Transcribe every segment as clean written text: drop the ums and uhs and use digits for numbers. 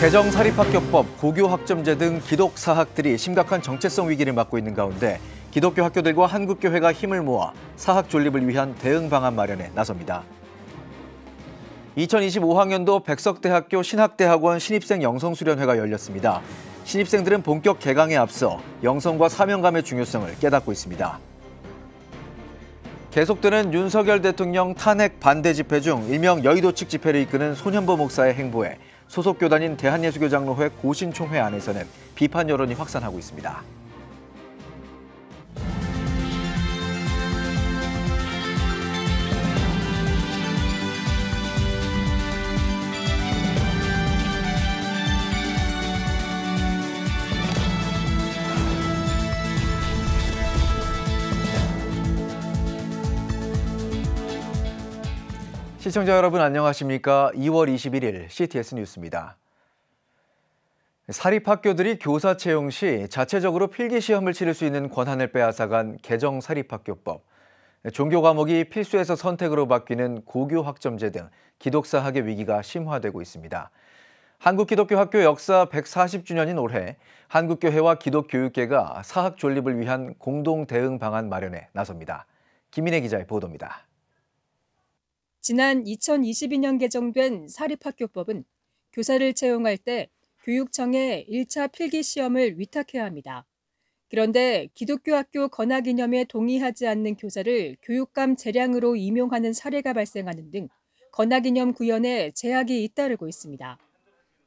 개정 사립학교법, 고교 학점제 등 기독 사학들이 심각한 정체성 위기를 맞고 있는 가운데 기독교 학교들과 한국교회가 힘을 모아 사학 존립을 위한 대응 방안 마련에 나섭니다. 2025학년도 백석대학교 신학대학원 신입생 영성수련회가 열렸습니다. 신입생들은 본격 개강에 앞서 영성과 사명감의 중요성을 깨닫고 있습니다. 계속되는 윤석열 대통령 탄핵 반대 집회 중 일명 여의도 측 집회를 이끄는 손현보 목사의 행보에 소속 교단인 대한예수교장로회 고신총회 안에서는 비판 여론이 확산하고 있습니다. 시청자 여러분 안녕하십니까? 2월 21일 CTS 뉴스입니다. 사립학교들이 교사 채용 시 자체적으로 필기시험을 치를 수 있는 권한을 빼앗아간 개정 사립학교법. 종교 과목이 필수에서 선택으로 바뀌는 고교 학점제 등 기독사학의 위기가 심화되고 있습니다. 한국기독교학교 역사 140주년인 올해 한국교회와 기독교육계가 사학 존립을 위한 공동 대응 방안 마련에 나섭니다. 김인혜 기자의 보도입니다. 지난 2022년 개정된 사립학교법은 교사를 채용할 때 교육청에 1차 필기시험을 위탁해야 합니다. 그런데 기독교 학교 건학 이념에 동의하지 않는 교사를 교육감 재량으로 임용하는 사례가 발생하는 등 건학 이념 구현에 제약이 잇따르고 있습니다.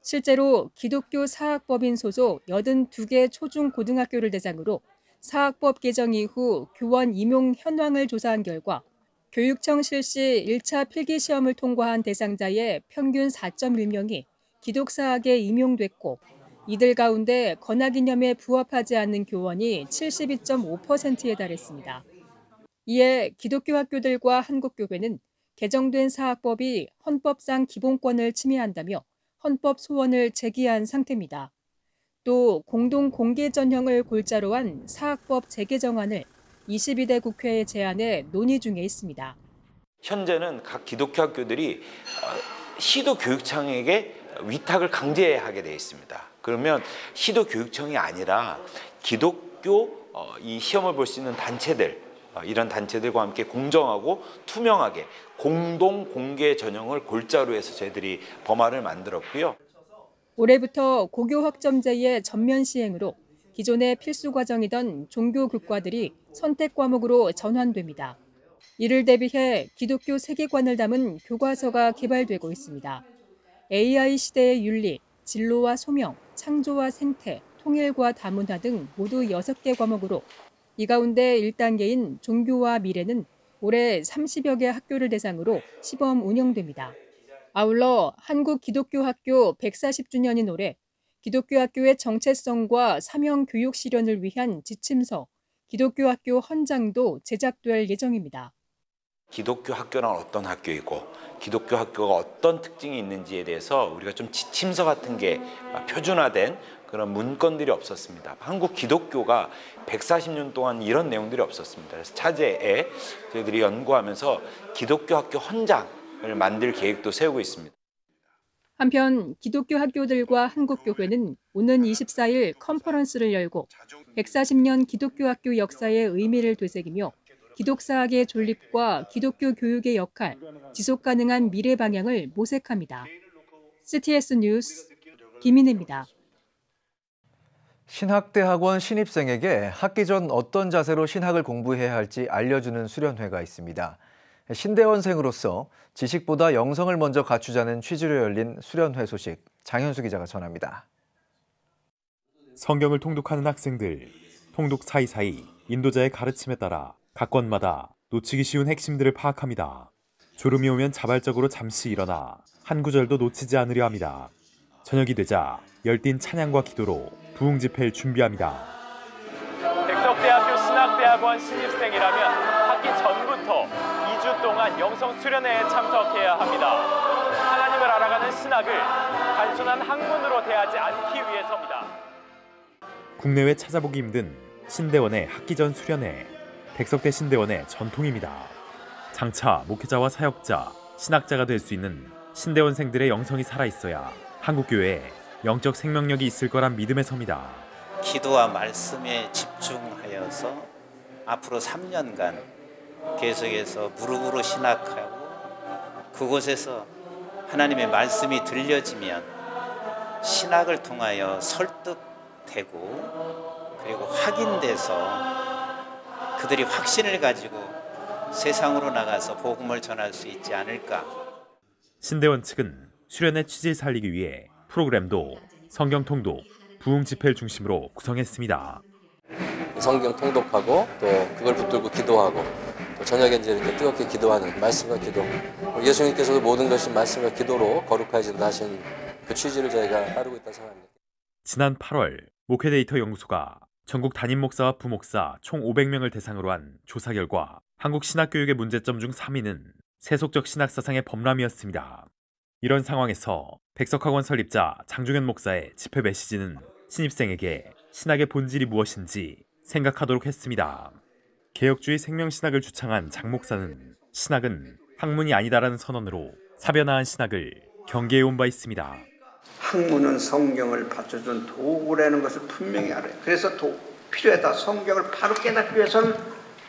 실제로 기독교 사학법인 소속 82개 초중고등학교를 대상으로 사학법 개정 이후 교원 임용 현황을 조사한 결과 교육청 실시 1차 필기시험을 통과한 대상자의 평균 4.1명이 기독사학에 임용됐고 이들 가운데 건학 이념에 부합하지 않는 교원이 72.5%에 달했습니다. 이에 기독교 학교들과 한국교회는 개정된 사학법이 헌법상 기본권을 침해한다며 헌법 소원을 제기한 상태입니다. 또 공동 공개 전형을 골자로 한 사학법 재개정안을 22대 국회에 제안해 논의 중에 있습니다. 현재는 각 기독교 학교들이 시도 교육청에게 위탁을 강제하게 되어 있습니다. 그러면 시도 교육청이 아니라 기독교 이 시험을 볼 수 있는 단체들, 이런 단체들과 함께 공정하고 투명하게 공동 공개 전형을 골자로 해서 저희들이 법안을 만들었고요. 올해부터 고교 학점제의 전면 시행으로 기존의 필수 과정이던 종교 교과들이 선택 과목으로 전환됩니다. 이를 대비해 기독교 세계관을 담은 교과서가 개발되고 있습니다. AI 시대의 윤리, 진로와 소명, 창조와 생태, 통일과 다문화 등 모두 6개 과목으로 이 가운데 1단계인 종교와 미래는 올해 30여 개 학교를 대상으로 시범 운영됩니다. 아울러 한국기독교학교 140주년인 올해 기독교 학교의 정체성과 사명 교육 실현을 위한 지침서, 기독교 학교 헌장도 제작될 예정입니다. 기독교 학교는 어떤 학교이고 기독교 학교가 어떤 특징이 있는지에 대해서 우리가 좀 지침서 같은 게 표준화된 그런 문건들이 없었습니다. 한국 기독교가 140년 동안 이런 내용들이 없었습니다. 그래서 차제에 저희들이 연구하면서 기독교 학교 헌장을 만들 계획도 세우고 있습니다. 한편 기독교 학교들과 한국교회는 오는 24일 컨퍼런스를 열고 140년 기독교 학교 역사의 의미를 되새기며 기독사학의 존립과 기독교 교육의 역할, 지속가능한 미래 방향을 모색합니다. CTS 뉴스 김인혜입니다. 신학대학원 신입생에게 학기 전 어떤 자세로 신학을 공부해야 할지 알려주는 수련회가 있습니다. 신대원생으로서 지식보다 영성을 먼저 갖추자는 취지로 열린 수련회 소식 장현수 기자가 전합니다. 성경을 통독하는 학생들, 통독 사이사이 인도자의 가르침에 따라 각 권마다 놓치기 쉬운 핵심들을 파악합니다. 졸음이 오면 자발적으로 잠시 일어나 한 구절도 놓치지 않으려 합니다. 저녁이 되자 열띤 찬양과 기도로 부흥 집회를 준비합니다. 백석대학교 신학대학원 신입생이라면 학기 전부터 2주 동안 영성 수련회에 참석해야 합니다. 하나님을 알아가는 신학을 단순한 학문으로 대하지 않기 위해서입니다. 국내외 찾아보기 힘든 신대원의 학기 전 수련회, 백석대 신대원의 전통입니다. 장차 목회자와 사역자, 신학자가 될 수 있는 신대원생들의 영성이 살아있어야 한국교회에 영적 생명력이 있을 거란 믿음에 섭니다. 기도와 말씀에 집중하여서 앞으로 3년간 계속해서 무릎으로 신학하고 그곳에서 하나님의 말씀이 들려지면 신학을 통하여 설득되고 그리고 확인돼서 그들이 확신을 가지고 세상으로 나가서 복음을 전할 수 있지 않을까. 신대원 측은 수련의 취지를 살리기 위해 프로그램도 성경 통독, 부흥 집회를 중심으로 구성했습니다. 성경 통독하고 또 그걸 붙들고 기도하고 또 저녁에 이제 이렇게 뜨겁게 기도하는 말씀과 기도. 예수님께서도 모든 것이 말씀과 기도로 거룩해진다 하신 그 취지를 저희가 따르고 있다고 생각합니다. 지난 8월 목회 데이터 연구소가 전국 담임 목사와 부목사 총 500명을 대상으로 한 조사 결과 한국 신학 교육의 문제점 중 3위는 세속적 신학 사상의 범람이었습니다. 이런 상황에서 백석학원 설립자 장중현 목사의 집회 메시지는 신입생에게 신학의 본질이 무엇인지 생각하도록 했습니다. 개혁주의 생명신학을 주창한 장 목사는 신학은 학문이 아니다라는 선언으로 사변화한 신학을 경계해온 바 있습니다. 학문은 성경을 받쳐준 도구라는 것을 분명히 알아요. 그래서 필요하다. 성경을 바로 깨닫기 위해서는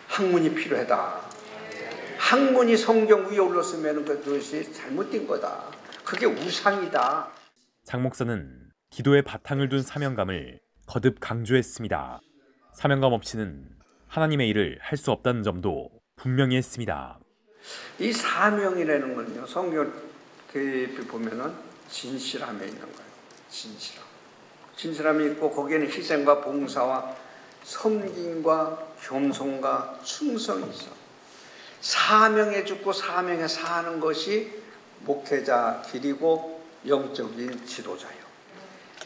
학문이 필요하다. 학문이 성경 위에 올랐으면 그것이 잘못된 거다. 그게 우상이다. 장 목사는 기도에 바탕을 둔 사명감을 거듭 강조했습니다. 사명감 없이는 하나님의 일을 할 수 없다는 점도 분명히 했습니다. 이 사명이라는 건요, 성경 대입에 보면은 진실함에 있는 거예요. 진실함이 있고 거기에는 희생과 봉사와 섬김과 겸손과 충성이 있어. 사명에 죽고 사명에 사는 것이 목회자 길이고 영적인 지도자예요.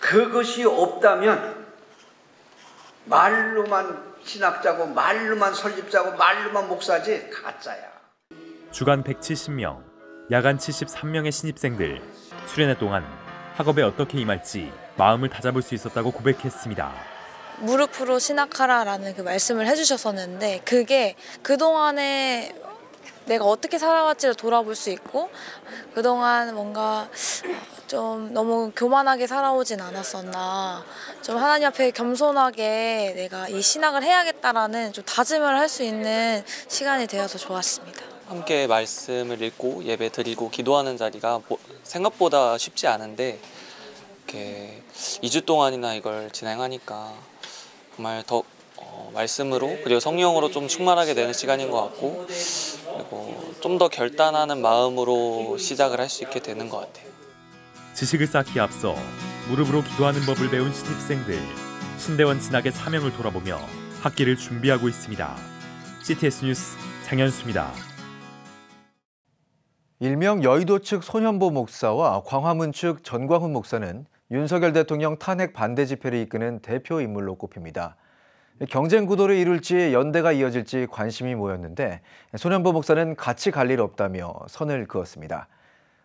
그것이 없다면 말로만 신학자고 말로만 설립자고 말로만 목사지 가짜야. 주간 170명, 야간 73명의 신입생들, 수련회 동안 학업에 어떻게 임할지 마음을 다잡을 수 있었다고 고백했습니다. 무릎으로 신학하라라는 그 말씀을 해주셨었는데 그게 그동안에 내가 어떻게 살아왔지를 돌아볼 수 있고 그동안 뭔가 좀 너무 교만하게 살아오진 않았었나, 좀 하나님 앞에 겸손하게 내가 이 신학을 해야겠다라는 좀 다짐을 할 수 있는 시간이 되어서 좋았습니다. 함께 말씀을 읽고 예배 드리고 기도하는 자리가 생각보다 쉽지 않은데 이렇게 2주 동안이나 이걸 진행하니까 정말 더 말씀으로 그리고 성령으로 좀 충만하게 되는 시간인 것 같고 그리고 좀 더 결단하는 마음으로 시작을 할 수 있게 되는 것 같아요. 지식을 쌓기에 앞서 무릎으로 기도하는 법을 배운 신입생들, 신대원 진학의 사명을 돌아보며 학기를 준비하고 있습니다. CTS 뉴스 장현수입니다. 일명 여의도 측 손현보 목사와 광화문 측 전광훈 목사는 윤석열 대통령 탄핵 반대 집회를 이끄는 대표 인물로 꼽힙니다. 경쟁 구도를 이룰지 연대가 이어질지 관심이 모였는데 손현보 목사는 같이 갈 일 없다며 선을 그었습니다.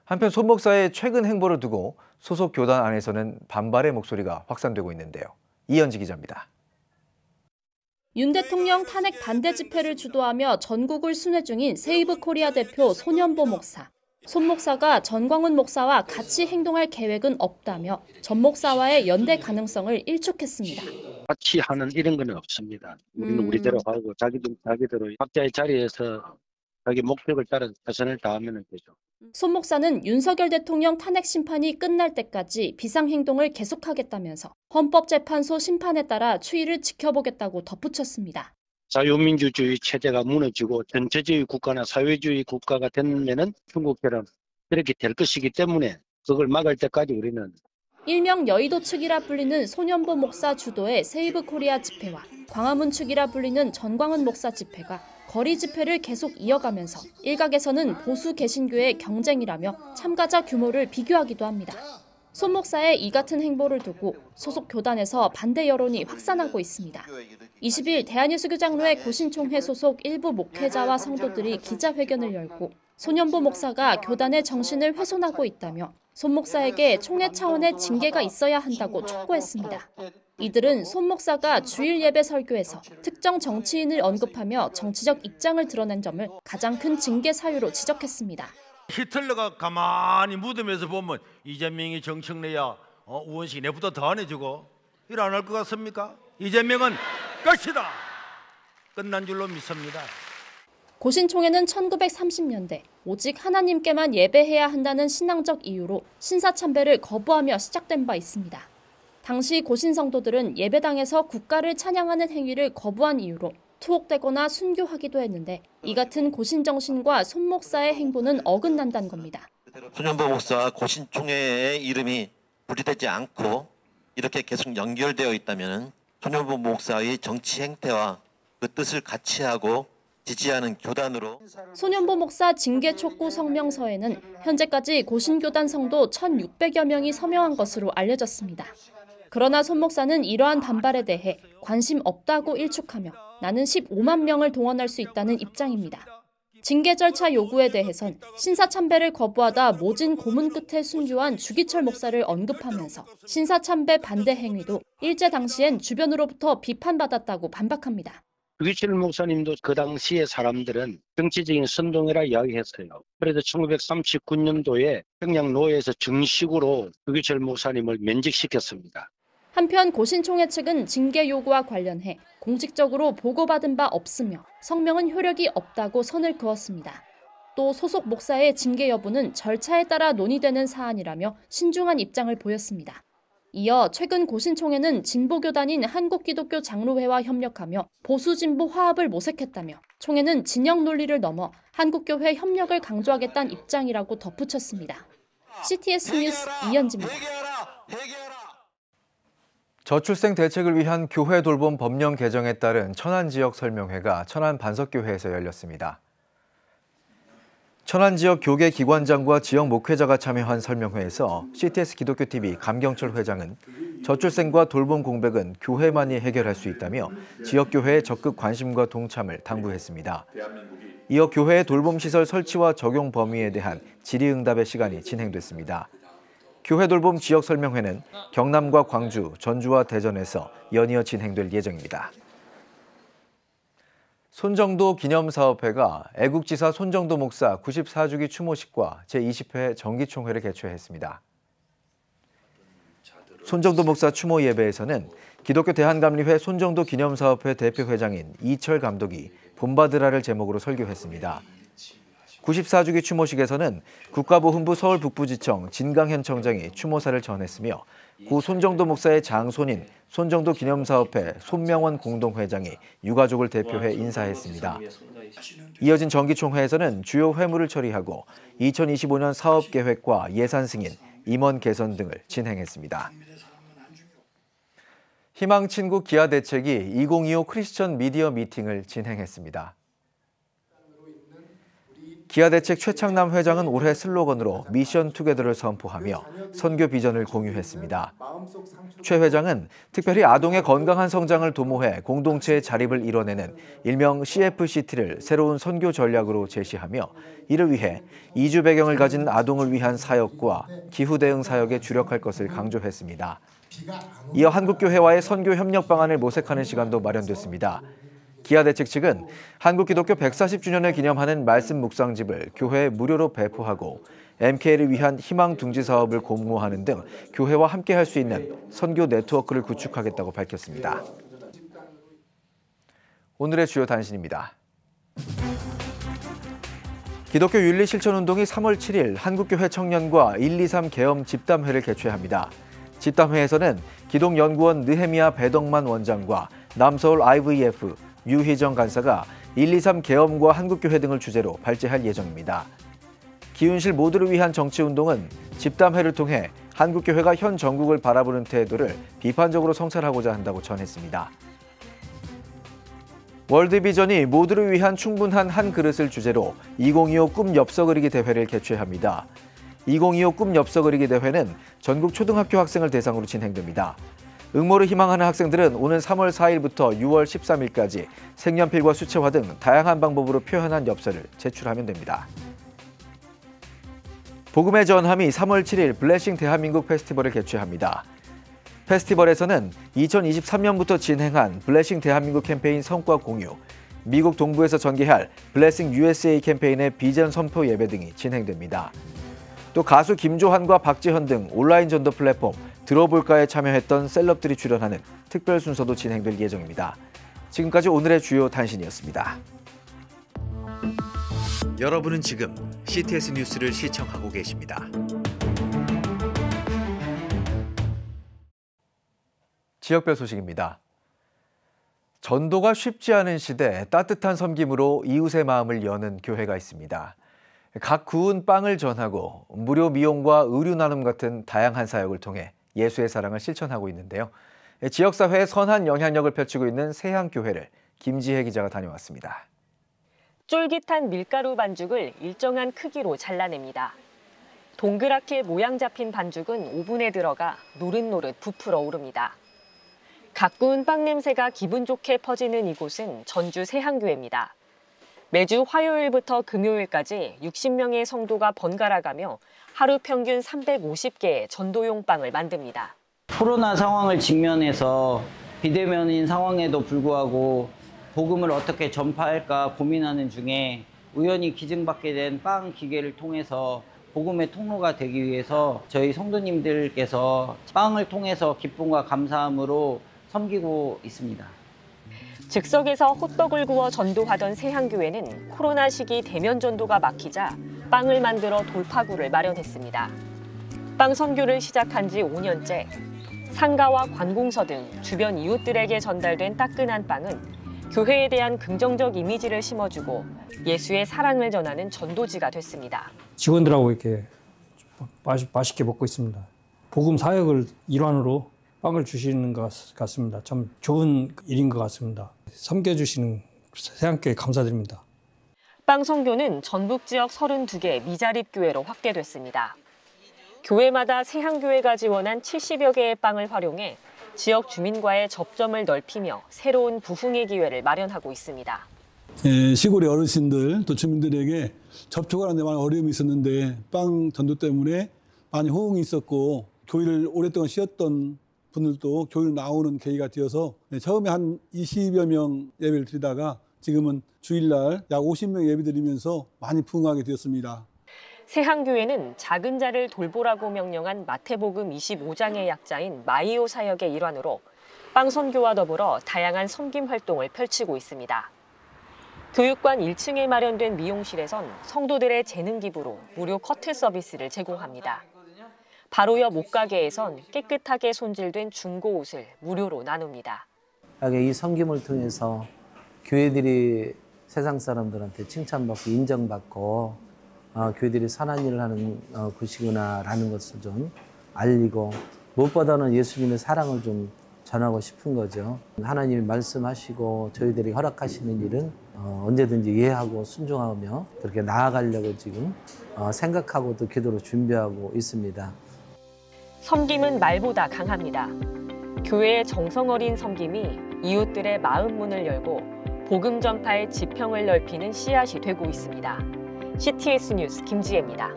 한편 손 목사의 최근 행보를 두고 소속 교단 안에서는 반발의 목소리가 확산되고 있는데요. 이현지 기자입니다. 윤 대통령 탄핵 반대 집회를 주도하며 전국을 순회 중인 세이브 코리아 대표 손현보 목사. 손 목사가 전광훈 목사와 같이 행동할 계획은 없다며 전 목사와의 연대 가능성을 일축했습니다. 같이 하는 이런 건 없습니다. 우리는 우리대로 하고 자기들은 자기대로 각자의 자리에서 자기 목적을 따라 최선을 다하면 되죠. 손 목사는 윤석열 대통령 탄핵 심판이 끝날 때까지 비상행동을 계속하겠다면서 헌법재판소 심판에 따라 추이를 지켜보겠다고 덧붙였습니다. 자유민주주의 체제가 무너지고 전체주의 국가나 사회주의 국가가 되면은 중국처럼 그렇게 될 것이기 때문에 그걸 막을 때까지 우리는 일명 여의도 측이라 불리는 손현보 목사 주도의 세이브 코리아 집회와 광화문 측이라 불리는 전광훈 목사 집회가 거리 집회를 계속 이어가면서 일각에서는 보수 개신교의 경쟁이라며 참가자 규모를 비교하기도 합니다. 손 목사의 이 같은 행보를 두고 소속 교단에서 반대 여론이 확산하고 있습니다. 20일 대한예수교장로회 고신총회 소속 일부 목회자와 성도들이 기자회견을 열고 손현보 목사가 교단의 정신을 훼손하고 있다며 손 목사에게 총회 차원의 징계가 있어야 한다고 촉구했습니다. 이들은 손 목사가 주일 예배 설교에서 특정 정치인을 언급하며 정치적 입장을 드러낸 점을 가장 큰 징계 사유로 지적했습니다. 히틀러가 가만히 무덤에서 보면 이재명이 정청래야 우원식 내부터 더 안 해주고 일 안 할 것 같습니까? 이재명은 끝이다. 끝난 줄로 믿습니다. 고신총회는 1930년대 오직 하나님께만 예배해야 한다는 신앙적 이유로 신사참배를 거부하며 시작된 바 있습니다. 당시 고신 성도들은 예배당에서 국가를 찬양하는 행위를 거부한 이유로 투옥되거나 순교하기도 했는데 이 같은 고신 정신과 손 목사의 행보는 어긋난다는 겁니다. 손현보 목사와 고신총회의 이름이 분리되지 않고 이렇게 계속 연결되어 있다면 손현보 목사의 정치 행태와 그 뜻을 같이 하고 지지하는 교단으로 손현보 목사 징계 촉구 성명서에는 현재까지 고신교단 성도 1,600여 명이 서명한 것으로 알려졌습니다. 그러나 손 목사는 이러한 반발에 대해 관심 없다고 일축하며 나는 15만 명을 동원할 수 있다는 입장입니다. 징계 절차 요구에 대해선 신사참배를 거부하다 모진 고문 끝에 순교한 주기철 목사를 언급하면서 신사참배 반대 행위도 일제 당시엔 주변으로부터 비판받았다고 반박합니다. 주기철 목사님도 그 당시의 사람들은 정치적인 선동이라 이야기했어요. 그래서 1939년도에 평양 노예에서 정식으로 주기철 목사님을 면직시켰습니다. 한편 고신총회 측은 징계 요구와 관련해 공식적으로 보고받은 바 없으며 성명은 효력이 없다고 선을 그었습니다. 또 소속 목사의 징계 여부는 절차에 따라 논의되는 사안이라며 신중한 입장을 보였습니다. 이어 최근 고신총회는 진보교단인 한국기독교 장로회와 협력하며 보수진보 화합을 모색했다며 총회는 진영 논리를 넘어 한국교회 협력을 강조하겠다는 입장이라고 덧붙였습니다. CTS 뉴스 이현지입니다. 저출생 대책을 위한 교회 돌봄 법령 개정에 따른 천안지역 설명회가 천안 반석교회에서 열렸습니다. 천안 지역 교계 기관장과 지역 목회자가 참여한 설명회에서 CTS 기독교TV 감경철 회장은 저출생과 돌봄 공백은 교회만이 해결할 수 있다며 지역교회의 적극 관심과 동참을 당부했습니다. 이어 교회의 돌봄시설 설치와 적용 범위에 대한 질의응답의 시간이 진행됐습니다. 교회 돌봄 지역 설명회는 경남과 광주, 전주와 대전에서 연이어 진행될 예정입니다. 손정도 기념사업회가 애국지사 손정도 목사 94주기 추모식과 제20회 정기총회를 개최했습니다. 손정도 목사 추모 예배에서는 기독교 대한감리회 손정도 기념사업회 대표회장인 이철 감독이 본받으라를 제목으로 설교했습니다. 94주기 추모식에서는 국가보훈부 서울북부지청 진강현 청장이 추모사를 전했으며 고 손정도 목사의 장손인 손정도 기념사업회 손명원 공동회장이 유가족을 대표해 인사했습니다. 이어진 정기총회에서는 주요 회무를 처리하고 2025년 사업계획과 예산 승인, 임원 개선 등을 진행했습니다. 희망친구 기아대책이 2025 크리스천 미디어 미팅을 진행했습니다. 기아대책 최창남 회장은 올해 슬로건으로 미션 투게더를 선포하며 선교 비전을 공유했습니다. 최 회장은 특별히 아동의 건강한 성장을 도모해 공동체의 자립을 이뤄내는 일명 CFCT를 새로운 선교 전략으로 제시하며 이를 위해 이주 배경을 가진 아동을 위한 사역과 기후 대응 사역에 주력할 것을 강조했습니다. 이어 한국교회와의 선교 협력 방안을 모색하는 시간도 마련됐습니다. 기아대책 측은 한국기독교 140주년을 기념하는 말씀 묵상집을 교회에 무료로 배포하고 MK를 위한 희망 둥지 사업을 공모하는 등 교회와 함께할 수 있는 선교 네트워크를 구축하겠다고 밝혔습니다. 오늘의 주요 단신입니다. 기독교 윤리 실천운동이 3월 7일 한국교회 청년과 123 계엄 집담회를 개최합니다. 집담회에서는 기독연구원 느헤미야 배덕만 원장과 남서울 IVF 유희정 간사가 123 계엄과 한국교회 등을 주제로 발제할 예정입니다. 기윤실 모두를 위한 정치운동은 집담회를 통해 한국교회가 현 정국을 바라보는 태도를 비판적으로 성찰하고자 한다고 전했습니다. 월드비전이 모두를 위한 충분한 한 그릇을 주제로 2025 꿈 엽서 그리기 대회를 개최합니다. 2025 꿈 엽서 그리기 대회는 전국 초등학교 학생을 대상으로 진행됩니다. 응모를 희망하는 학생들은 오는 3월 4일부터 6월 13일까지 색연필과 수채화 등 다양한 방법으로 표현한 엽서를 제출하면 됩니다. 복음의 전함이 3월 7일 블레싱 대한민국 페스티벌을 개최합니다. 페스티벌에서는 2023년부터 진행한 블레싱 대한민국 캠페인 성과 공유, 미국 동부에서 전개할 블레싱 USA 캠페인의 비전 선포 예배 등이 진행됩니다. 또 가수 김조한과 박지현 등 온라인 전도 플랫폼 들어볼까에 참여했던 셀럽들이 출연하는 특별 순서도 진행될 예정입니다. 지금까지 오늘의 주요 단신이었습니다. 여러분은 지금 CTS 뉴스를 시청하고 계십니다. 지역별 소식입니다. 전도가 쉽지 않은 시대 따뜻한 섬김으로 이웃의 마음을 여는 교회가 있습니다. 각 구운 빵을 전하고 무료 미용과 의류 나눔 같은 다양한 사역을 통해 예수의 사랑을 실천하고 있는데요. 지역사회에 선한 영향력을 펼치고 있는 세향교회를 김지혜 기자가 다녀왔습니다. 쫄깃한 밀가루 반죽을 일정한 크기로 잘라냅니다. 동그랗게 모양 잡힌 반죽은 오븐에 들어가 노릇노릇 부풀어 오릅니다. 가꾸운 빵 냄새가 기분 좋게 퍼지는 이곳은 전주 세향교회입니다. 매주 화요일부터 금요일까지 60명의 성도가 번갈아 가며 하루 평균 350개의 전도용 빵을 만듭니다. 코로나 상황을 직면해서 비대면인 상황에도 불구하고 복음을 어떻게 전파할까 고민하는 중에 우연히 기증받게 된 빵 기계를 통해서 복음의 통로가 되기 위해서 저희 성도님들께서 빵을 통해서 기쁨과 감사함으로 섬기고 있습니다. 즉석에서 호떡을 구워 전도하던 세향교회는 코로나 시기 대면 전도가 막히자 빵을 만들어 돌파구를 마련했습니다. 빵 선교를 시작한 지 5년째. 상가와 관공서 등 주변 이웃들에게 전달된 따끈한 빵은 교회에 대한 긍정적 이미지를 심어주고 예수의 사랑을 전하는 전도지가 됐습니다. 직원들하고 이렇게 맛있게 먹고 있습니다. 복음 사역을 일환으로 빵을 주시는 것 같습니다. 참 좋은 일인 것 같습니다. 섬겨주시는 세향교회 감사드립니다. 빵 선교는 전북 지역 32개 미자립 교회로 확대됐습니다. 교회마다 세향교회가 지원한 70여 개의 빵을 활용해 지역 주민과의 접점을 넓히며 새로운 부흥의 기회를 마련하고 있습니다. 시골의 어르신들 또 주민들에게 접촉하는 데 많은 어려움이 있었는데 빵 전도 때문에 많이 호응이 있었고 교회를 오랫동안 쉬었던 분들도 교회로 나오는 계기가 되어서 처음에 한 20여 명 예배를 드리다가 지금은 주일날 약 50명 예배 드리면서 많이 부흥하게 되었습니다. 세향교회는 작은 자를 돌보라고 명령한 마태복음 25장의 약자인 마이오 사역의 일환으로 빵 선교와 더불어 다양한 섬김 활동을 펼치고 있습니다. 교육관 1층에 마련된 미용실에선 성도들의 재능 기부로 무료 커트 서비스를 제공합니다. 바로 옆 옷가게에선 깨끗하게 손질된 중고 옷을 무료로 나눕니다. 이 섬김을 통해서 교회들이 세상 사람들한테 칭찬받고 인정받고 교회들이 선한 일을 하는 곳이구나라는 것을 좀 알리고 무엇보다는 예수님의 사랑을 좀 전하고 싶은 거죠. 하나님이 말씀하시고 저희들이 허락하시는 일은 언제든지 이해하고 순종하며 그렇게 나아가려고 지금 생각하고 또 기도로 준비하고 있습니다. 섬김은 말보다 강합니다. 교회의 정성 어린 섬김이 이웃들의 마음 문을 열고 복음 전파의 지평을 넓히는 씨앗이 되고 있습니다. CTS 뉴스 김지혜입니다.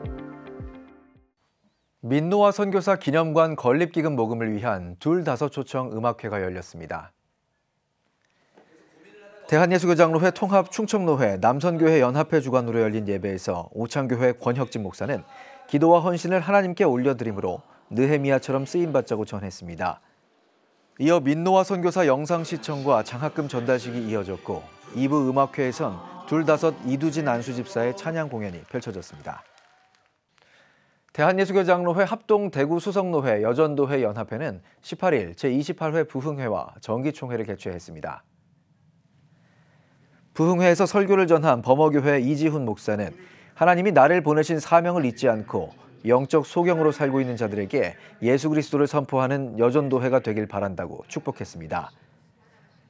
민노아 선교사 기념관 건립기금 모금을 위한 둘다섯 초청 음악회가 열렸습니다. 대한예수교장로회 통합 충청로회 남선교회 연합회 주관으로 열린 예배에서 오창교회 권혁진 목사는 기도와 헌신을 하나님께 올려드림으로 느헤미야처럼 쓰임받자고 전했습니다. 이어 민노아 선교사 영상 시청과 장학금 전달식이 이어졌고 2부 음악회에선 둘다섯 이두진 안수집사의 찬양 공연이 펼쳐졌습니다. 대한예수교장로회 합동 대구 수성노회 여전도회 연합회는 18일 제28회 부흥회와 정기총회를 개최했습니다. 부흥회에서 설교를 전한 범어교회 이지훈 목사는 하나님이 나를 보내신 사명을 잊지 않고 영적 소경으로 살고 있는 자들에게 예수 그리스도를 선포하는 여전도회가 되길 바란다고 축복했습니다.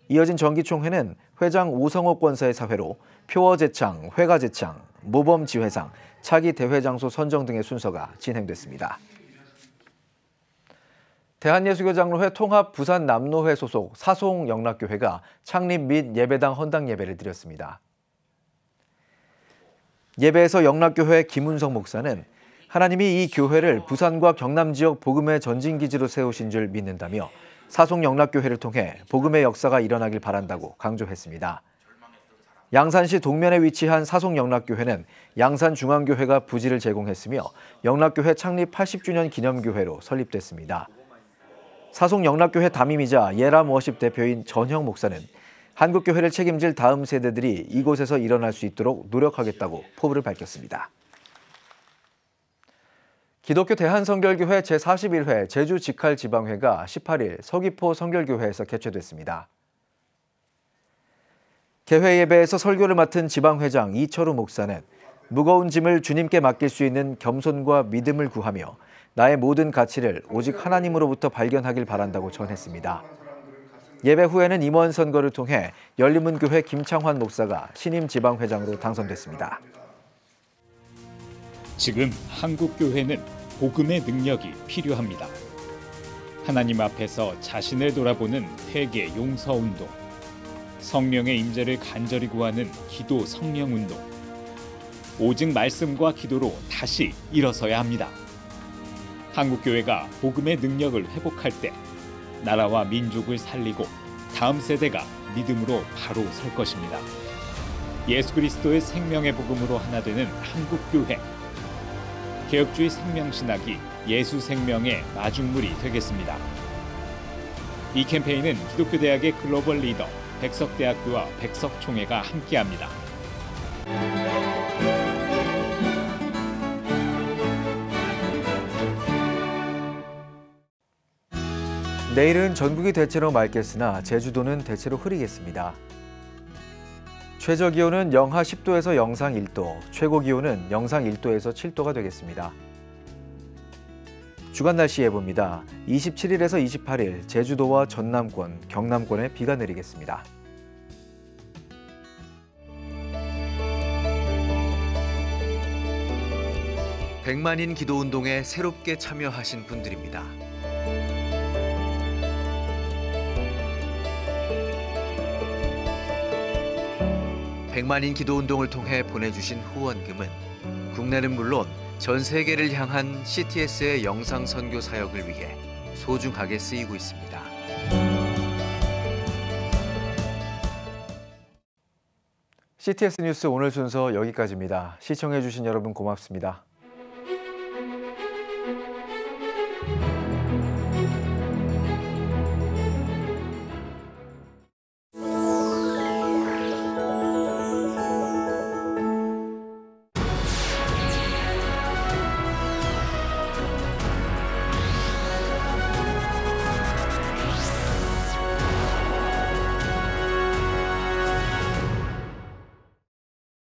이어진 정기총회는 회장 오성옥 권사의 사회로 표어제창, 회가제창, 모범지회상, 차기 대회장소 선정 등의 순서가 진행됐습니다. 대한예수교장로회 통합 부산 남노회 소속 사송영락교회가 창립 및 예배당 헌당 예배를 드렸습니다. 예배에서 영락교회 김운성 목사는 하나님이 이 교회를 부산과 경남 지역 복음의 전진기지로 세우신 줄 믿는다며 사송영락교회를 통해 복음의 역사가 일어나길 바란다고 강조했습니다. 양산시 동면에 위치한 사송영락교회는 양산중앙교회가 부지를 제공했으며 영락교회 창립 80주년 기념교회로 설립됐습니다. 사송영락교회 담임이자 예람 워십 대표인 전형 목사는 한국교회를 책임질 다음 세대들이 이곳에서 일어날 수 있도록 노력하겠다고 포부를 밝혔습니다. 기독교 대한성결교회 제41회 제주직할지방회가 18일 서귀포 성결교회에서 개최됐습니다. 개회 예배에서 설교를 맡은 지방회장 이철우 목사는 무거운 짐을 주님께 맡길 수 있는 겸손과 믿음을 구하며 나의 모든 가치를 오직 하나님으로부터 발견하길 바란다고 전했습니다. 예배 후에는 임원 선거를 통해 열린문교회 김창환 목사가 신임 지방회장으로 당선됐습니다. 지금 한국교회는 복음의 능력이 필요합니다. 하나님 앞에서 자신을 돌아보는 회개 용서운동, 성령의 임재를 간절히 구하는 기도 성령운동, 오직 말씀과 기도로 다시 일어서야 합니다. 한국교회가 복음의 능력을 회복할 때 나라와 민족을 살리고 다음 세대가 믿음으로 바로 설 것입니다. 예수 그리스도의 생명의 복음으로 하나 되는 한국교회. 개혁주의 생명신학이 예수 생명의 마중물이 되겠습니다. 이 캠페인은 기독교대학의 글로벌 리더 백석대학교와 백석총회가 함께합니다. 내일은 전국이 대체로 맑겠으나 제주도는 대체로 흐리겠습니다. 최저기온은 영하 10도에서 영상 1도, 최고기온은 영상 1도에서 7도가 되겠습니다. 주간 날씨 예보입니다. 27일에서 28일 제주도와 전남권, 경남권에 비가 내리겠습니다. 백만인 기도운동에 새롭게 참여하신 분들입니다. 백만인 기도운동을 통해 보내주신 후원금은 국내는 물론 전 세계를 향한 CTS의 영상 선교 사역을 위해 소중하게 쓰이고 있습니다. CTS 뉴스 오늘 순서 여기까지입니다. 시청해주신 여러분 고맙습니다.